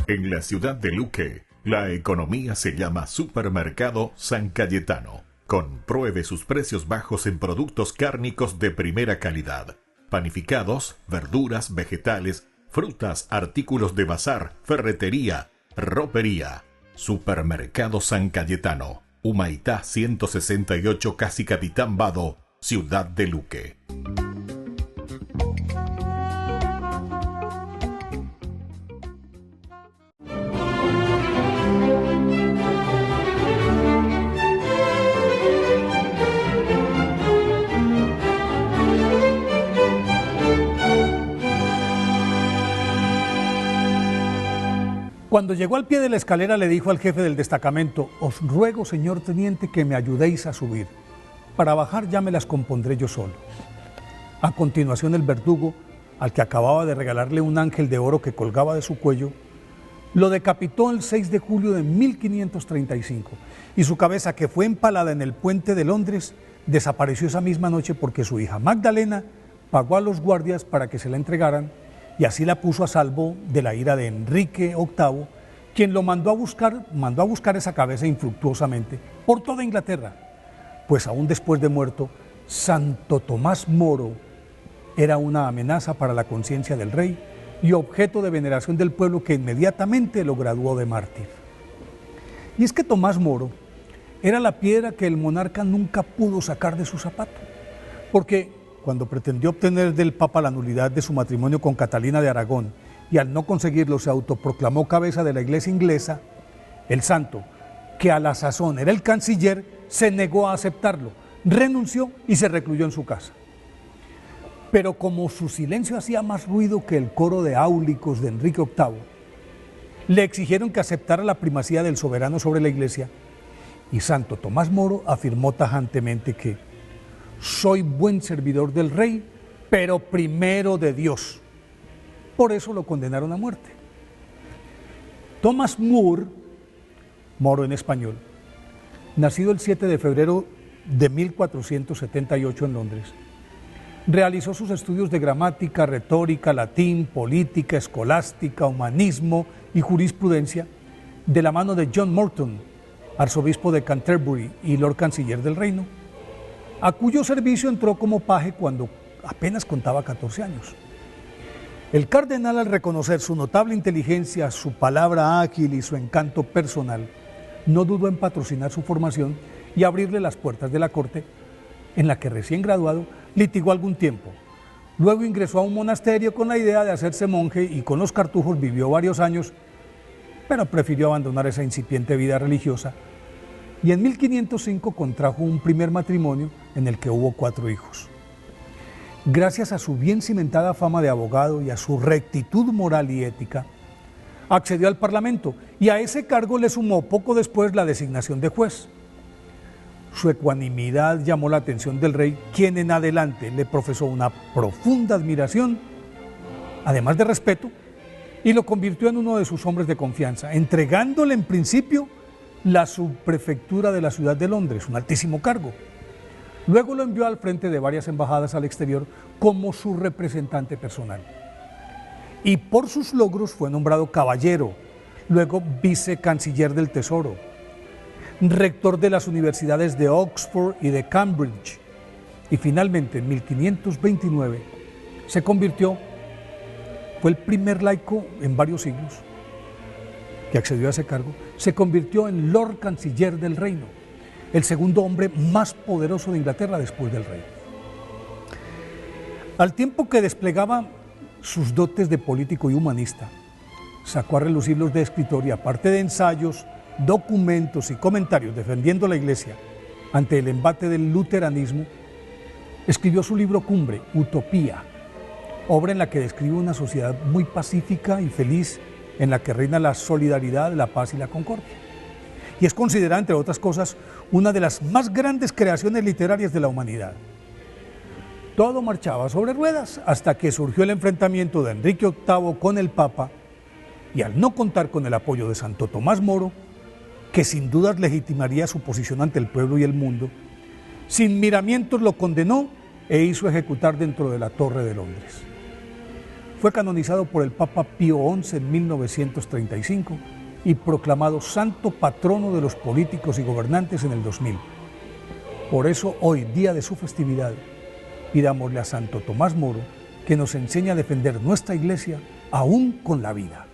En la ciudad de Luque, la economía se llama Supermercado San Cayetano. Compruebe sus precios bajos en productos cárnicos de primera calidad. Panificados, verduras, vegetales, frutas, artículos de bazar, ferretería, ropería. Supermercado San Cayetano. Humaitá 168, Casi Capitán Vado, ciudad de Luque. Cuando llegó al pie de la escalera le dijo al jefe del destacamento: os ruego, señor teniente, que me ayudéis a subir. Para bajar ya me las compondré yo solo. A continuación el verdugo, al que acababa de regalarle un ángel de oro que colgaba de su cuello, lo decapitó el 6 de julio de 1535 y su cabeza, que fue empalada en el puente de Londres, desapareció esa misma noche porque su hija Magdalena pagó a los guardias para que se la entregaran y así la puso a salvo de la ira de Enrique VIII, quien lo mandó a buscar esa cabeza infructuosamente por toda Inglaterra, pues aún después de muerto, Santo Tomás Moro era una amenaza para la conciencia del rey y objeto de veneración del pueblo, que inmediatamente lo graduó de mártir. Y es que Tomás Moro era la piedra que el monarca nunca pudo sacar de su zapato, porque cuando pretendió obtener del Papa la nulidad de su matrimonio con Catalina de Aragón y al no conseguirlo se autoproclamó cabeza de la Iglesia inglesa, el santo, que a la sazón era el canciller, se negó a aceptarlo, renunció y se recluyó en su casa. Pero como su silencio hacía más ruido que el coro de áulicos de Enrique VIII, le exigieron que aceptara la primacía del soberano sobre la Iglesia, y Santo Tomás Moro afirmó tajantemente que soy buen servidor del rey, pero primero de Dios. Por eso lo condenaron a muerte. Thomas More, Moro en español, nacido el 7 de febrero de 1478 en Londres, realizó sus estudios de gramática, retórica, latín, política, escolástica, humanismo y jurisprudencia de la mano de John Morton, arzobispo de Canterbury y Lord Canciller del Reino, a cuyo servicio entró como paje cuando apenas contaba 14 años. El cardenal, al reconocer su notable inteligencia, su palabra ágil y su encanto personal, no dudó en patrocinar su formación y abrirle las puertas de la corte, en la que recién graduado litigó algún tiempo. Luego ingresó a un monasterio con la idea de hacerse monje y con los cartujos vivió varios años, pero prefirió abandonar esa incipiente vida religiosa, y en 1505 contrajo un primer matrimonio en el que hubo 4 hijos. Gracias a su bien cimentada fama de abogado y a su rectitud moral y ética, accedió al Parlamento y a ese cargo le sumó poco después la designación de juez. Su ecuanimidad llamó la atención del rey, quien en adelante le profesó una profunda admiración, además de respeto, y lo convirtió en uno de sus hombres de confianza, entregándole en principio la subprefectura de la ciudad de Londres, un altísimo cargo. Luego lo envió al frente de varias embajadas al exterior como su representante personal. Y por sus logros fue nombrado caballero, luego vicecanciller del Tesoro, rector de las universidades de Oxford y de Cambridge, y finalmente en 1529 se convirtió, fue el primer laico en varios siglos que accedió a ese cargo, se convirtió en Lord Canciller del Reino, el segundo hombre más poderoso de Inglaterra después del rey. Al tiempo que desplegaba sus dotes de político y humanista, sacó a relucir los de escritor y, aparte de ensayos, documentos y comentarios defendiendo la Iglesia ante el embate del luteranismo, escribió su libro cumbre, Utopía, obra en la que describe una sociedad muy pacífica y feliz, en la que reina la solidaridad, la paz y la concordia. Y es considerada, entre otras cosas, una de las más grandes creaciones literarias de la humanidad. Todo marchaba sobre ruedas hasta que surgió el enfrentamiento de Enrique VIII con el Papa, y al no contar con el apoyo de Santo Tomás Moro, que sin dudas legitimaría su posición ante el pueblo y el mundo, sin miramientos lo condenó e hizo ejecutar dentro de la Torre de Londres. Fue canonizado por el Papa Pío XI en 1935 y proclamado santo patrono de los políticos y gobernantes en el 2000. Por eso hoy, día de su festividad, pidámosle a Santo Tomás Moro que nos enseñe a defender nuestra Iglesia aún con la vida.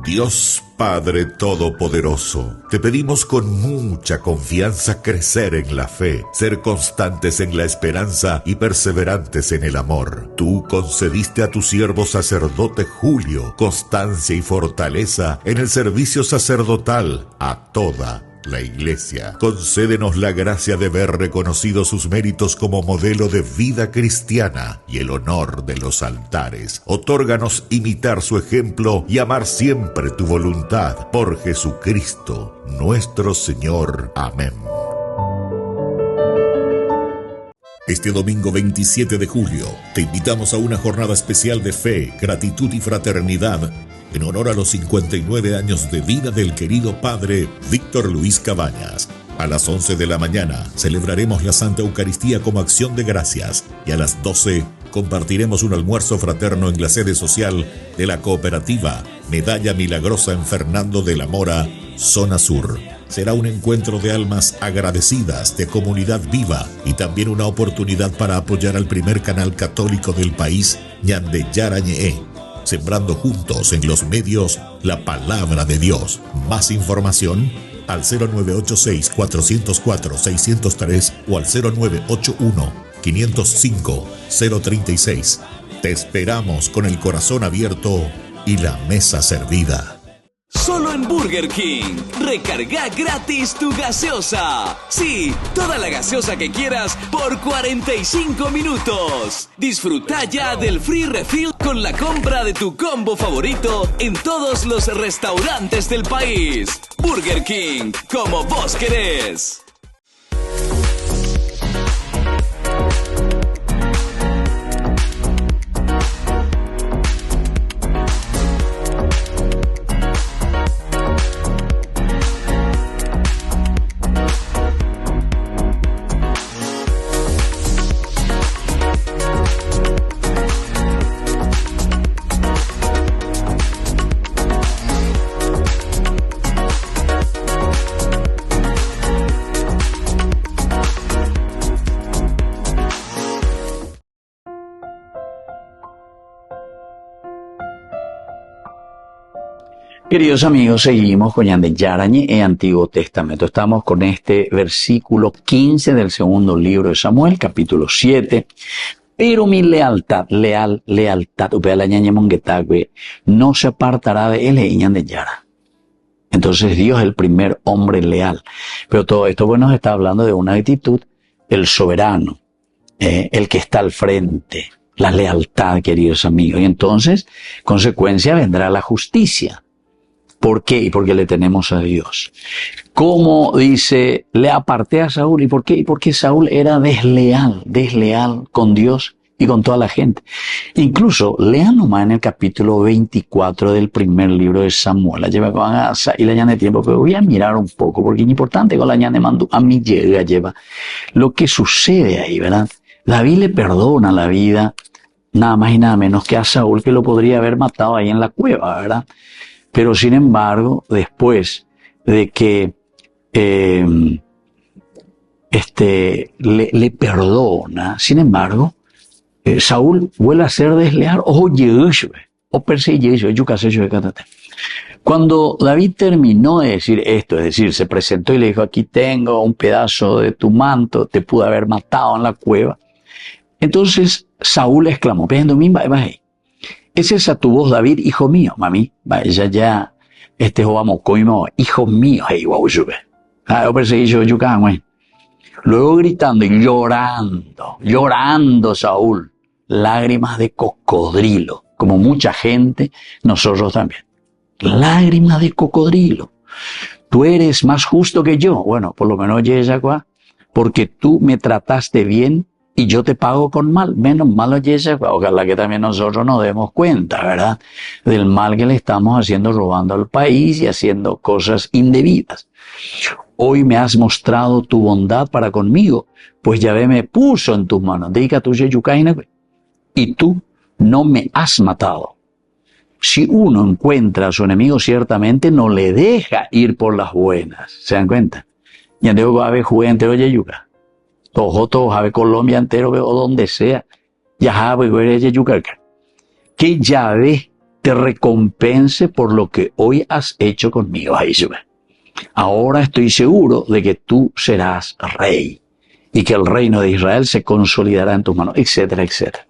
Dios Padre Todopoderoso, te pedimos con mucha confianza crecer en la fe, ser constantes en la esperanza y perseverantes en el amor. Tú concediste a tu siervo sacerdote Julio constancia y fortaleza en el servicio sacerdotal a toda la Iglesia. Concédenos la gracia de ver reconocidos sus méritos como modelo de vida cristiana y el honor de los altares. Otórganos imitar su ejemplo y amar siempre tu voluntad. Por Jesucristo, nuestro Señor. Amén. Este domingo 27 de julio, te invitamos a una jornada especial de fe, gratitud y fraternidad en honor a los 59 años de vida del querido padre Víctor Luis Cabañas. A las 11 de la mañana celebraremos la Santa Eucaristía como acción de gracias y a las 12 compartiremos un almuerzo fraterno en la sede social de la cooperativa Medalla Milagrosa en Fernando de la Mora, zona sur. Será un encuentro de almas agradecidas, de comunidad viva y también una oportunidad para apoyar al primer canal católico del país, Ñande Yarañe, sembrando juntos en los medios la palabra de Dios. Más información al 0986-404-603 o al 0981-505-036. Te esperamos con el corazón abierto y la mesa servida. Solo en Burger King. Recarga gratis tu gaseosa. Sí, toda la gaseosa que quieras por 45 minutos. Disfruta ya del free refill con la compra de tu combo favorito en todos los restaurantes del país. Burger King, como vos querés. Queridos amigos, seguimos con Ñande Yarañe en Antiguo Testamento. Estamos con este versículo 15 del segundo libro de Samuel, capítulo 7. Pero mi lealtad, no se apartará de él, Ñande Yara. Entonces Dios es el primer hombre leal. Pero todo esto, bueno, nos está hablando de una actitud, el soberano, el que está al frente, la lealtad, queridos amigos. Y entonces, consecuencia, vendrá la justicia. ¿Por qué? Y porque le tenemos a Dios. Como dice, le aparté a Saúl. ¿Y por qué? Y porque Saúl era desleal con Dios y con toda la gente. Incluso, lean nomás en el capítulo 24 del primer libro de Samuel. La lleva con Asa y la llana de tiempo, pero voy a mirar un poco, porque es importante con la llana de mando. A mí lleva lo que sucede ahí, ¿verdad? David le perdona la vida, nada más y nada menos que a Saúl, que lo podría haber matado ahí en la cueva, ¿verdad? Pero sin embargo, después de que le perdona, sin embargo, Saúl vuelve a ser desleal o perseguir. Cuando David terminó de decir esto, es decir, se presentó y le dijo, aquí tengo un pedazo de tu manto, te pude haber matado en la cueva. Entonces Saúl exclamó, ¿es esa tu voz, David, hijo mío? Mami, ya, hijo mío, luego gritando y llorando Saúl, lágrimas de cocodrilo, como mucha gente, nosotros también. Lágrimas de cocodrilo. Tú eres más justo que yo. Bueno, por lo menos porque tú me trataste bien y yo te pago con mal. Menos malo ojalá que también nosotros nos demos cuenta, ¿verdad? Del mal que le estamos haciendo, robando al país y haciendo cosas indebidas. Hoy me has mostrado tu bondad para conmigo, pues Yahvé me puso en tus manos. Y tú no me has matado. Si uno encuentra a su enemigo, ciertamente no le deja ir por las buenas. ¿Se dan cuenta? Y andeo a ver jugué entero Yeyuca. Todos a ver Colombia entero o donde sea. Ya ver Yeyuca. Que Yahvé te recompense por lo que hoy has hecho conmigo. Ahí sube. Ahora estoy seguro de que tú serás rey y que el reino de Israel se consolidará en tus manos, etcétera, etcétera.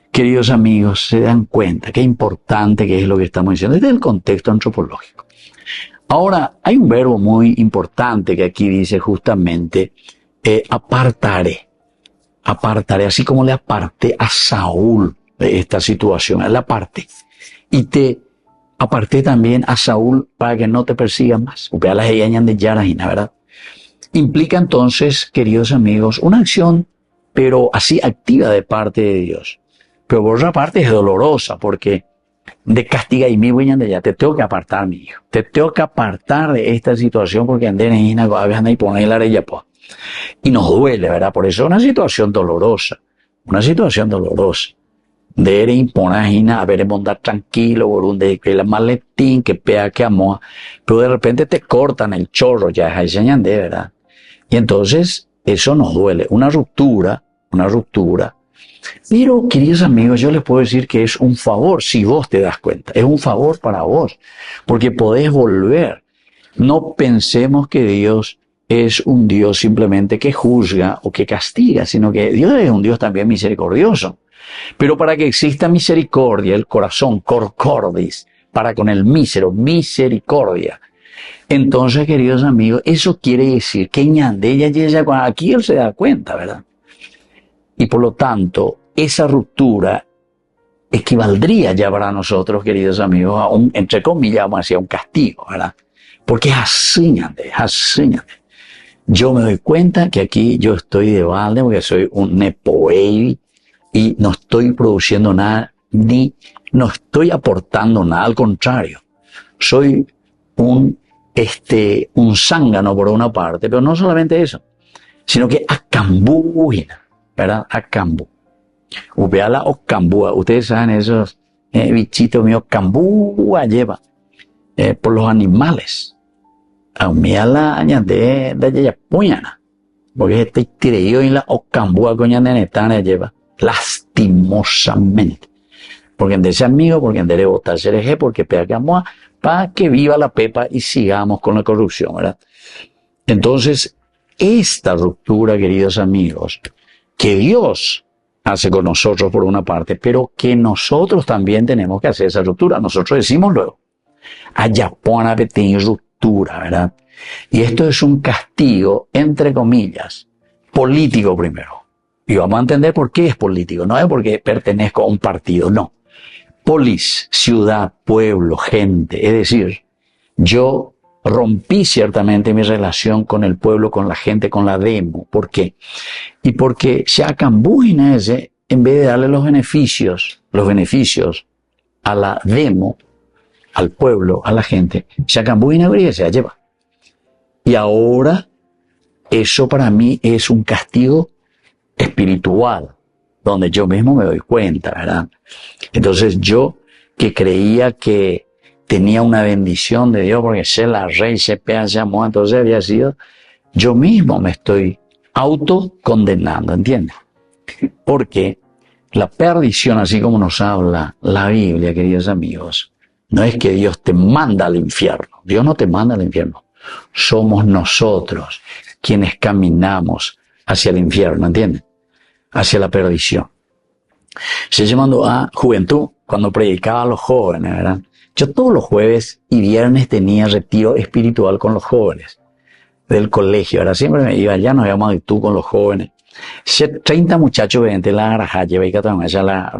Queridos amigos, se dan cuenta qué importante que es lo que estamos diciendo desde el contexto antropológico. Ahora, hay un verbo muy importante que aquí dice justamente apartaré, así como le aparté a Saúl de esta situación, él aparté. Y te aparté también a Saúl para que no te persigan más. ¿Verdad? Implica entonces, queridos amigos, una acción, pero así activa de parte de Dios. Pero por otra parte es dolorosa, porque de castiga y mi ya te tengo que apartar, mi hijo. Te tengo que apartar de esta situación porque andé en y poner la arella. Y nos duele, ¿verdad? Por eso es una situación dolorosa. De imponer a ver andar tranquilo, por un de que el maletín, que pea que amor, pero de repente te cortan el chorro, ya es de verdad. Y entonces eso nos duele, una ruptura. Pero, queridos amigos, yo les puedo decir que es un favor, si vos te das cuenta, es un favor para vos, porque podés volver. No pensemos que Dios es un Dios simplemente que juzga o que castiga, sino que Dios es un Dios también misericordioso. Pero para que exista misericordia, el corazón, corcordis, para con el mísero, misericordia. Entonces, queridos amigos, eso quiere decir que aquí él se da cuenta, ¿verdad? Y por lo tanto, esa ruptura equivaldría ya para nosotros, queridos amigos, a un, entre comillas, vamos a decir, a un castigo, ¿verdad? Porque es así. Yo me doy cuenta que aquí yo estoy de balde porque soy un nepo baby y no estoy produciendo nada, ni no estoy aportando nada, al contrario. Soy un zángano por una parte, pero no solamente eso, sino que acambuina, ¿verdad? Acambu. Upeala o cambúa. Ustedes saben esos bichitos míos, cambúa lleva por los animales. A mí a la añade de ella puñana. Porque este tireo en la o cambúa coña de netana lleva. Lastimosamente. Porque en ese amigo, porque en debe votar CRG, porque pega que amoa, para que viva la pepa y sigamos con la corrupción, ¿verdad? Entonces, esta ruptura, queridos amigos, que Dios hace con nosotros por una parte, pero que nosotros también tenemos que hacer esa ruptura. Nosotros decimos luego, allá pone pequeña ruptura, ¿verdad? Y esto es un castigo, entre comillas, político primero. Y vamos a entender por qué es político. No es porque pertenezco a un partido, no. Polis, ciudad, pueblo, gente. Es decir, yo rompí ciertamente mi relación con el pueblo, con la gente, con la demo. ¿Por qué? Y porque se acambujina ese en vez de darle los beneficios a la demo, al pueblo, a la gente, se acabó y se lleva. Y ahora eso para mí es un castigo espiritual, donde yo mismo me doy cuenta, ¿verdad? Entonces yo, que creía que tenía una bendición de Dios porque sé la rey, sé pea, se amó, entonces había sido, yo mismo me estoy autocondenando, ¿entiendes? Porque la perdición, así como nos habla la Biblia, queridos amigos, no es que Dios te manda al infierno. Dios no te manda al infierno. Somos nosotros quienes caminamos hacia el infierno, ¿entienden? Hacia la perdición. Se llamando a juventud, cuando predicaba a los jóvenes, ¿verdad? Yo todos los jueves y viernes tenía retiro espiritual con los jóvenes del colegio. Ahora siempre me iba allá, nos íbamos a tú con los jóvenes. 30 muchachos de la garaja, llevé que allá la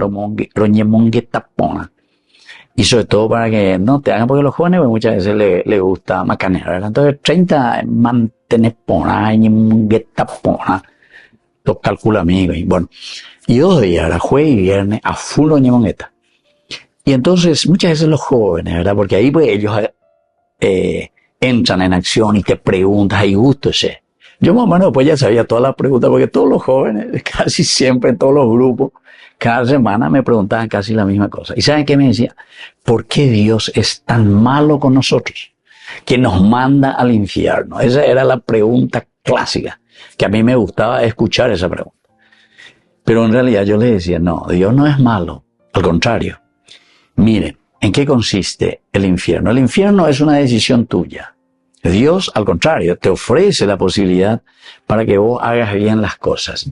roñemonguetapona. Y sobre todo para que no te hagan, porque los jóvenes pues, muchas veces les gusta macanear, ¿verdad? Entonces 30 mantener pona, roñemonguetapona. Los calcula amigos. Y bueno, y 2 días, ¿verdad? Jueves y viernes, a full roñemongueta. Y entonces muchas veces los jóvenes, ¿verdad? Porque ahí pues ellos entran en acción y te preguntas, hay gusto ese. Yo más o menos después ya sabía todas las preguntas, porque todos los jóvenes, casi siempre en todos los grupos, cada semana me preguntaban casi la misma cosa. ¿Y saben qué me decía? ¿Por qué Dios es tan malo con nosotros? Que nos manda al infierno. Esa era la pregunta clásica, que a mí me gustaba escuchar esa pregunta. Pero en realidad yo les decía, no, Dios no es malo, al contrario. Miren, ¿en qué consiste el infierno? El infierno es una decisión tuya. Dios, al contrario, te ofrece la posibilidad para que vos hagas bien las cosas.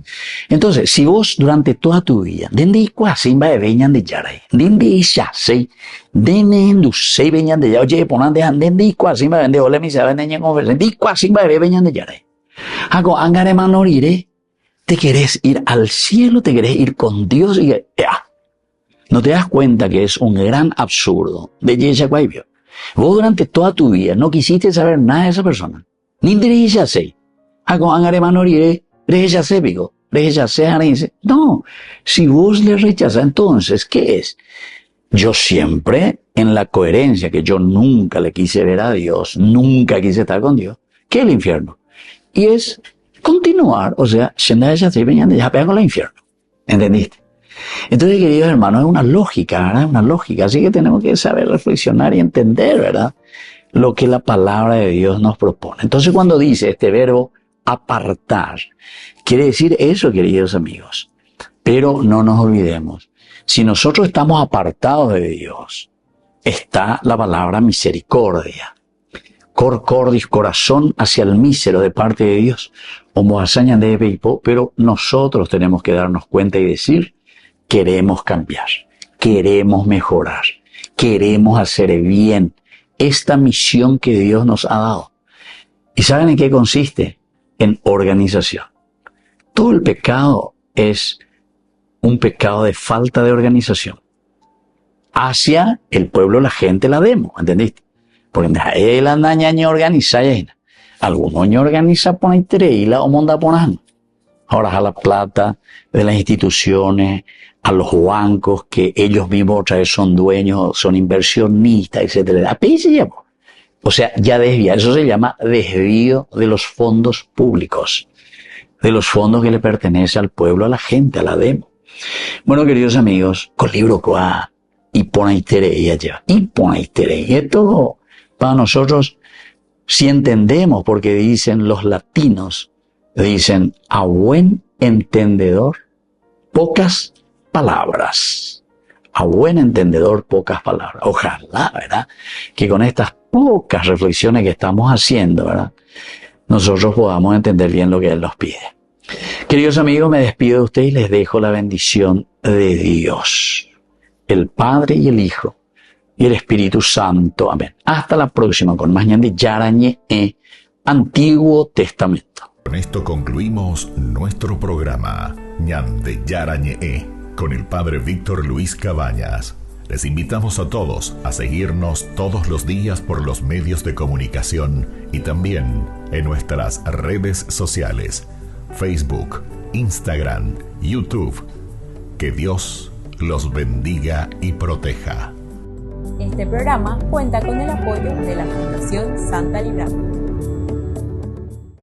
Entonces, si vos durante toda tu vida, dende cuasimba de veñan de yaray, dende ya sei, dende endusei veñan de yaray, oye, ponan de dende cuasimba vende ole mi saben de conversa, dende cuasimba de veñan de yaray. Hago angare manorire, te querés ir al cielo, te querés ir con Dios y no te das cuenta que es un gran absurdo de Yesha Guaybio. Vos durante toda tu vida no quisiste saber nada de esa persona. Ni de ella sé. Hago angare manorire, ella sé, pico. Ella sé, no. Si vos le rechazas, entonces, ¿qué es? Yo siempre, en la coherencia que yo nunca le quise ver a Dios, nunca quise estar con Dios, ¿qué es el infierno? Y es continuar, o sea, siendo ella sé, venían de ya pega con el infierno. ¿Entendiste? Entonces, queridos hermanos, es una lógica, ¿verdad? Es una lógica. Así que tenemos que saber reflexionar y entender, ¿verdad? Lo que la palabra de Dios nos propone. Entonces, cuando dice este verbo apartar, quiere decir eso, queridos amigos. Pero no nos olvidemos. Si nosotros estamos apartados de Dios, está la palabra misericordia. Cor cordis, corazón hacia el mísero de parte de Dios. Como hazaña de Beipo, pero nosotros tenemos que darnos cuenta y decir, queremos cambiar, queremos mejorar, queremos hacer bien esta misión que Dios nos ha dado. ¿Y saben en qué consiste? En organización. Todo el pecado es un pecado de falta de organización. Hacia el pueblo, la gente, la demo, ¿entendiste? Porque él anda ñaña organiza, algunos ña organiza por interés y la monda ponando. Ahora a la plata de las instituciones, a los bancos que ellos mismos otra vez son dueños, son inversionistas, etcétera. O sea, ya desvía. Eso se llama desvío de los fondos públicos, de los fondos que le pertenecen al pueblo, a la gente, a la demo. Bueno, queridos amigos, con libro coa y ponaiterei ya y ponaiterei. Esto para nosotros, si entendemos, porque dicen los latinos, dicen a buen entendedor, pocas palabras. A buen entendedor, pocas palabras. Ojalá, ¿verdad? Que con estas pocas reflexiones que estamos haciendo, ¿verdad? Nosotros podamos entender bien lo que Él nos pide. Queridos amigos, me despido de ustedes y les dejo la bendición de Dios, el Padre y el Hijo y el Espíritu Santo. Amén. Hasta la próxima con más ñande yarañe Antiguo Testamento. Con esto concluimos nuestro programa Ñande Yarañe con el Padre Víctor Luis Cabañas. Les invitamos a todos a seguirnos todos los días por los medios de comunicación y también en nuestras redes sociales, Facebook, Instagram, YouTube. Que Dios los bendiga y proteja. Este programa cuenta con el apoyo de la Fundación Santa Librada.